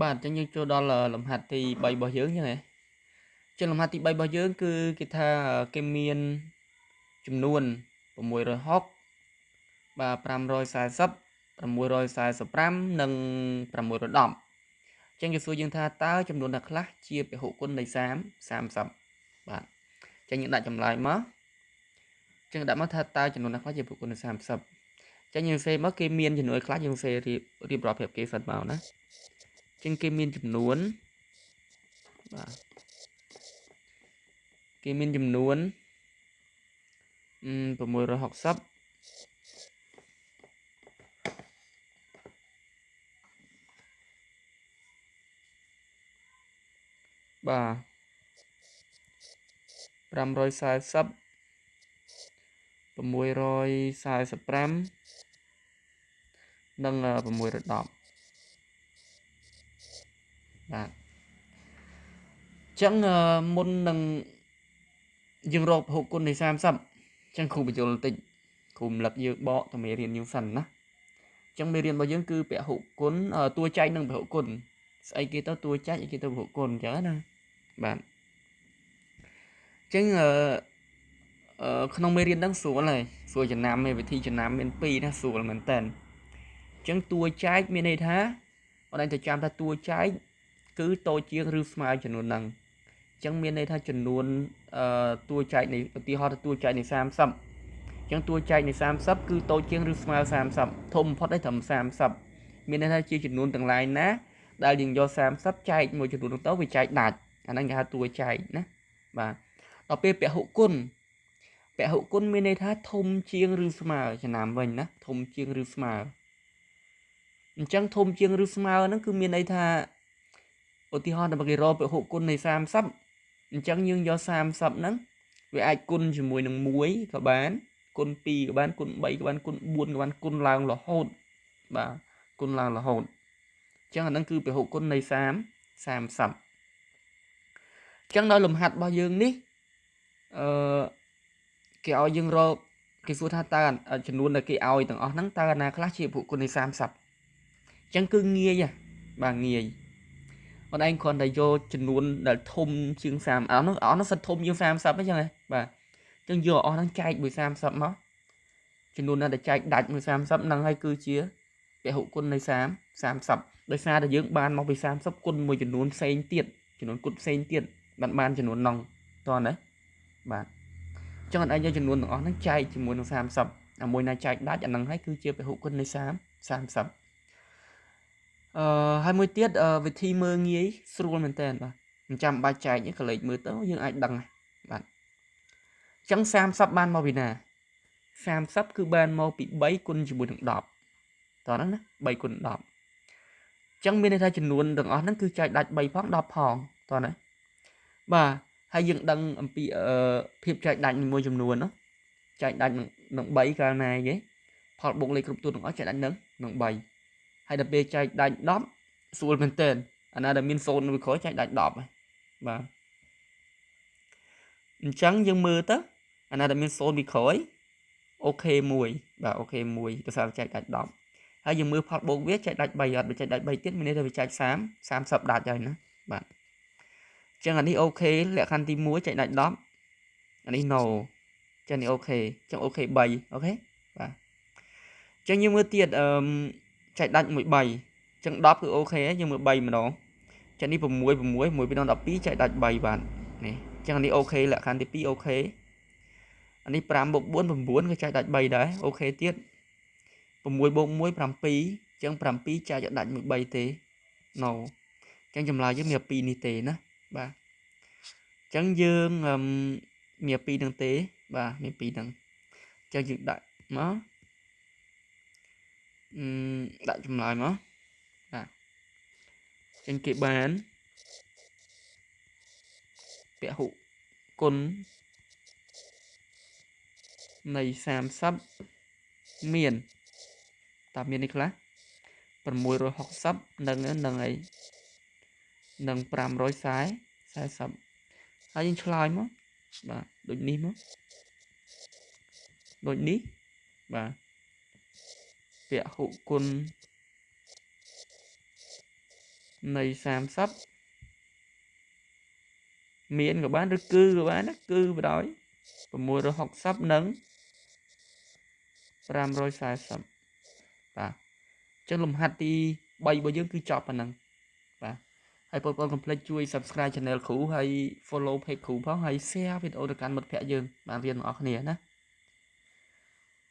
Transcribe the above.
បាទចឹងយើងចូលដល់លំហាត់ទី3របស់យើងចឹងហ៎ចឹងលំហាត់ទី3របស់យើងគឺគេថាគេមានចំនួន660បាទ540 645និង610ចឹងគេសួរយើងថាតើចំនួនណាខ្លះជាពហុគុណនៃ30បាទចឹងយើងដាក់ចម្លើយមកចឹងដាក់មកថាតើចំនួនណាខ្លះជាពហុគុណនៃ30ចឹងយើងសេមកគេមានចំនួនខ្លះយើងសេរៀបរាប់ប្រាប់គេសិនមកណាចឹងគេមានចំនួនបាទគេមានចំនួន660បាទ540 645និង610បាទចឹងមុននឹងយើងរកពហុគុណនៃ30ចឹងគ្រូបញ្យល់បន្តិចគ្រូរំលឹកយើងបកទៅមេរៀនយើងសិនណាចឹងមេរៀនរបស់យើងគឺពហុគុណតួចែកនិងពហុគុណស្អីគេទៅតួចែកអីគេទៅពហុគុណចឹងណាបាទចឹងក្នុងមេរៀនហ្នឹងស្រួលហើយស្រួលចំណាំឯវិធីចំណាំមាន2ណាស្រួលមែនតើចឹងតួចែកមានន័យថាបងឯងទៅចាំថាតួចែកគឺតូចជាងឬស្មើចំនួនហ្នឹងចឹងមានន័យថាចំនួនតួចែកនៃឧទាហរណ៍តួចែកនៃ30ចឹងតួចែកនៃ30គឺតូចជាងឬស្មើ30ធំបំផុតឯត្រឹម30មានន័យថាជាចំនួនទាំងឡាយណាដែលយើងយក30ចែកមួយចំនួនទៅវាចែកដាច់អាហ្នឹងគេហៅតួចែកណាបាទដល់ពេលពហុគុណមានន័យថាធំជាងឬស្មើចំណាំវិញណាធំជាងឬស្មើអញ្ចឹងធំជាងឬស្មើហ្នឹងគឺមានន័យថាឧទាហរណ៍ដល់គេរកពហុគុណនៃ30អញ្ចឹងយើងយក30ហ្នឹងវាអាចគុណជាមួយនឹង1ក៏បានគុណ2ក៏បានគុណ3ក៏បានគុណ4ក៏បានគុណឡើងរហូតបាទគុណឡើងរហូតអញ្ចឹងអាហ្នឹងគឺពហុគុណនៃ30អញ្ចឹងដល់លំហាត់របស់យើងនេះគេឲ្យយើងរកគេសួរថាតើចំនួនដែលគេឲ្យទាំងអស់ហ្នឹងតើអាណាខ្លះជាពហុគុណនៃ30អញ្ចឹងគឺងាយបាទងាយបងឯងគ្រាន់តែយកចំនួនដែលធំជាង30អស់នោះសិតធំជាង30អញ្ចឹងហ៎បាទអញ្ចឹងយកអស់ហ្នឹងចែកមួយ30មកចំនួនណាដែលចែកដាច់មួយ30ហ្នឹងហើយគឺជាពហុគុណនៃ30ដោយសារតែយើងបានមកពី30គុណមួយចំនួនផ្សេងទៀតចំនួនគុណផ្សេងទៀតបានចំនួនហ្នឹងតោះណាបាទអញ្ចឹងឯងយកចំនួនទាំងអស់ហ្នឹងចែកជាមួយនឹង30អាមួយណាចែកដាច់អាហ្នឹងហើយគឺជាពហុគុណនៃ30ហើយមួយទៀតវិធីមើលងាយស្រួលមែនតើបាទមិនចាំបាច់ចែកទេក៏លេខមើលទៅយើងអាចដឹងបាទអញ្ចឹង30បានមកពីណា30គឺបានមកពី3គុណជាមួយនឹង10តោះហ្នឹងណា3គុណ10អញ្ចឹងមានន័យថាចំនួនទាំងអស់ហ្នឹងគឺចែកដាច់3ផង10ផងតោះណាបាទហើយយើងដឹងអំពីភាពចែកដាច់មួយចំនួននោះចែកដាច់នឹង3កាលណាគេផលបូកលេខគ្រប់តួទាំងអស់ចែកដាច់នឹង3ហើយដល់ពេលចែកដាច់10ស្រួលមែនទែនអាណាដែលមាន0នៅក្រោយចែកដាច់10បាទអញ្ចឹងយើងមើលទៅអាណាដែលមាន0ពីក្រោយអូខេ1បាទអូខេ1ទៅសារចែកដាច់10ហើយយើងមើលផលបូកវាចែកដាច់3អត់បើចែកដាច់3ទៀតមានន័យថាវាចែក30ដាច់ហើយណាបាទអញ្ចឹងអានេះអូខេលក្ខខណ្ឌទី1ចែកដាច់10អានេះ no ចឹងនេះអូខេចឹងអូខេ3អូខេបាទចឹងយើងមើលទៀតចែកដាច់មួយ3ចឹង10គឺអូខេយើងមើល3ម្ដងចឹងនេះ6 1 2ដល់12ចែកដាច់3បាទនេះចឹងនេះអូខេលក្ខខណ្ឌទី2អូខេអានេះ5បូក4 9គឺចែកដាច់3ដែរអូខេទៀត6បូក1 7ចឹង7ចែកដាច់មួយ3ទេ no ចឹងចម្លើយយើងមាន2នេះទេណាបាទចឹងយើងមាន2នឹងទេបាទមាន2នឹងចឹងយើងដាក់មកដាក់ចម្លើយមកបាទចឹងគេបានពហុគុណនៃ30មានតើមាននេះខ្លះ660នឹងអីនឹង540ហើយយើងឆ្លើយមកបាទដូចនេះមកដូចនេះបាទពហុគុណ នៃ30មានក៏បានឬគឺក៏បានណាគឺបដ ாய் 660និង540បាទចឹងលំហាត់ទី3របស់យើងគឺចប់ប៉ុណ្ណឹងបាទហើយបងប្អូនកុំភ្លេចជួយ Subscribe Channel គ្រូហើយ Follow Page គ្រូផងហើយ Share វីដេអូទៅកាន់មិត្តភ័ក្តិយើងបានរៀនទាំងអស់គ្នាណា